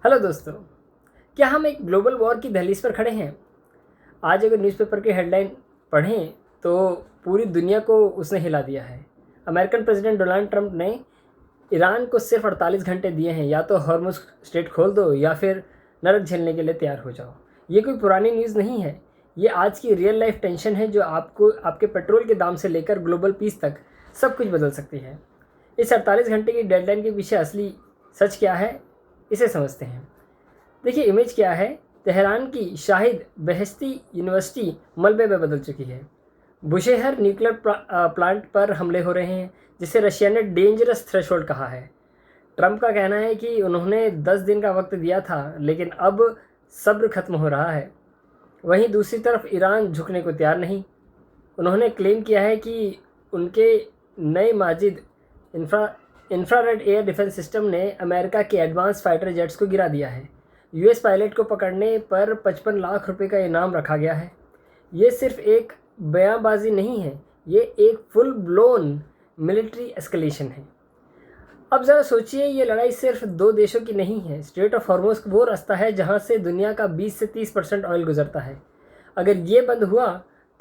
Hello दोस्तों, क्या हम एक ग्लोबल वॉर की दहलीज पर खड़े हैं? आज अगर न्यूज़पेपर की हेडलाइन पढ़ें तो पूरी दुनिया को उसने हिला दिया है। अमेरिकन प्रेसिडेंट डोनाल्ड ट्रंप ने ईरान को सिर्फ 48 घंटे दिए हैं, या तो हॉर्मुज़ स्ट्रेट खोल दो या फिर नरक झेलने के लिए तैयार हो जाओ। ये कोई पुरानी न्यूज़ नहीं है, ये आज की रियल लाइफ टेंशन है जो आपको आपके पेट्रोल के दाम से लेकर ग्लोबल पीस तक सब कुछ बदल सकती है। इस 48 घंटे की डेडलाइन के पीछे असली सच क्या है, इसे समझते हैं। देखिए, इमेज क्या है। तेहरान की शाहिद बेहेश्ती यूनिवर्सिटी मलबे में बदल चुकी है। बुशेहर न्यूक्लियर प्लांट पर हमले हो रहे हैं, जिसे रशिया ने डेंजरस थ्रेशोल्ड कहा है। ट्रंप का कहना है कि उन्होंने 10 दिन का वक्त दिया था, लेकिन अब सब्र खत्म हो रहा है। वहीं दूसरी तरफ ईरान झुकने को तैयार नहीं। उन्होंने क्लेम किया है कि उनके नए Majid infrared air defence system ने अमेरिका के एडवांस फाइटर जेट्स को गिरा दिया है। यूएस पायलट को पकड़ने पर 55 लाख रुपए का इनाम रखा गया है। ये सिर्फ एक बयानबाजी नहीं है, ये एक फुल ब्लोन मिलिट्री एस्केलेशन है। अब ज़रा सोचिए, ये लड़ाई सिर्फ दो देशों की नहीं है। स्ट्रेट ऑफ हॉर्मुज़ वो रास्ता है जहाँ से दुनिया का 20 से 30% ऑयल गुजरता है। अगर ये बंद हुआ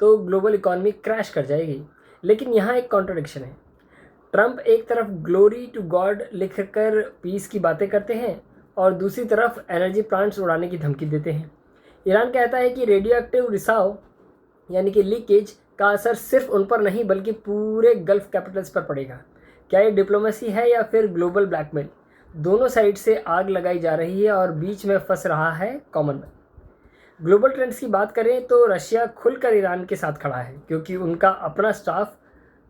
तो ग्लोबल इकॉनमी क्रैश कर जाएगी। लेकिन यहाँ एक कॉन्ट्रडिक्शन है। ट्रंप एक तरफ ग्लोरी टू गॉड लिखकर पीस की बातें करते हैं और दूसरी तरफ एनर्जी प्लांट्स उड़ाने की धमकी देते हैं। ईरान कहता है कि रेडियो एक्टिव रिसाव यानी कि लीकेज का असर सिर्फ उन पर नहीं बल्कि पूरे गल्फ कैपिटल्स पर पड़ेगा। क्या ये डिप्लोमेसी है या फिर ग्लोबल ब्लैकमेल? दोनों साइड से आग लगाई जा रही है और बीच में फंस रहा है कॉमनवेल्थ। ग्लोबल ट्रेंड्स की बात करें तो रशिया खुलकर ईरान के साथ खड़ा है, क्योंकि उनका अपना स्टाफ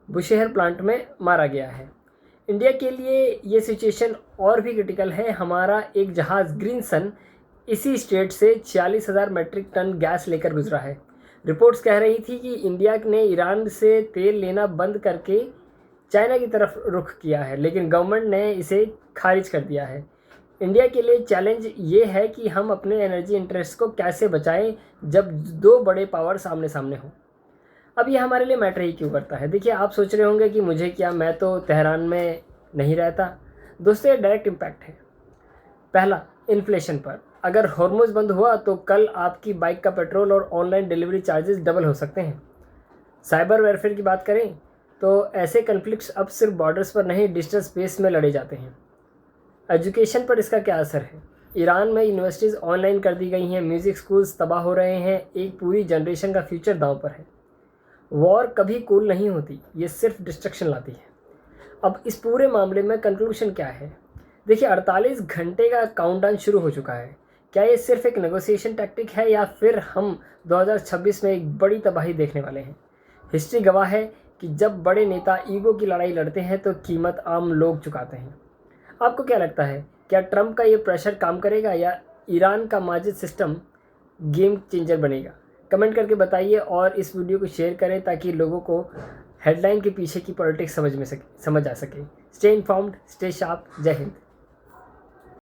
बुशेहर प्लांट में मारा गया है। इंडिया के लिए ये सिचुएशन और भी क्रिटिकल है। हमारा एक जहाज़ ग्रीन सन इसी स्टेट से 46,000 मीट्रिक टन गैस लेकर गुजरा है। रिपोर्ट्स कह रही थी कि इंडिया ने ईरान से तेल लेना बंद करके चाइना की तरफ रुख किया है, लेकिन गवर्नमेंट ने इसे खारिज कर दिया है। इंडिया के लिए चैलेंज ये है कि हम अपने एनर्जी इंटरेस्ट को कैसे बचाएं जब दो बड़े पावर सामने सामने हों। अब ये हमारे लिए मैटर ही क्यों करता है? देखिए, आप सोच रहे होंगे कि मुझे क्या, मैं तो तेहरान में नहीं रहता। दोस्तों, ये डायरेक्ट इम्पैक्ट है। पहला, इन्फ्लेशन पर। अगर हॉर्मुज़ बंद हुआ तो कल आपकी बाइक का पेट्रोल और ऑनलाइन डिलीवरी चार्जेस डबल हो सकते हैं। साइबर वेरफेयर की बात करें तो ऐसे कन्फ्लिक्ट्स अब सिर्फ बॉर्डर्स पर नहीं, डिजिटल स्पेस में लड़े जाते हैं। एजुकेशन पर इसका क्या असर है? ईरान में यूनिवर्सिटीज़ ऑनलाइन कर दी गई हैं, म्यूज़िक स्कूल्स तबाह हो रहे हैं, एक पूरी जनरेशन का फ्यूचर दांव पर है। वॉर कभी कूल नहीं होती, ये सिर्फ डिस्ट्रक्शन लाती है। अब इस पूरे मामले में कंक्लूजन क्या है? देखिए, 48 घंटे का काउंटडाउन शुरू हो चुका है। क्या ये सिर्फ एक नेगोशिएशन टैक्टिक है या फिर हम 2026 में एक बड़ी तबाही देखने वाले हैं? हिस्ट्री गवाह है कि जब बड़े नेता ईगो की लड़ाई लड़ते हैं तो कीमत आम लोग चुकाते हैं। आपको क्या लगता है, क्या ट्रंप का ये प्रेशर काम करेगा या ईरान का माजिद सिस्टम गेम चेंजर बनेगा? कमेंट करके बताइए और इस वीडियो को शेयर करें ताकि लोगों को हेडलाइन के पीछे की पॉलिटिक्स समझ आ सके। Stay informed, stay sharp. जय हिंद।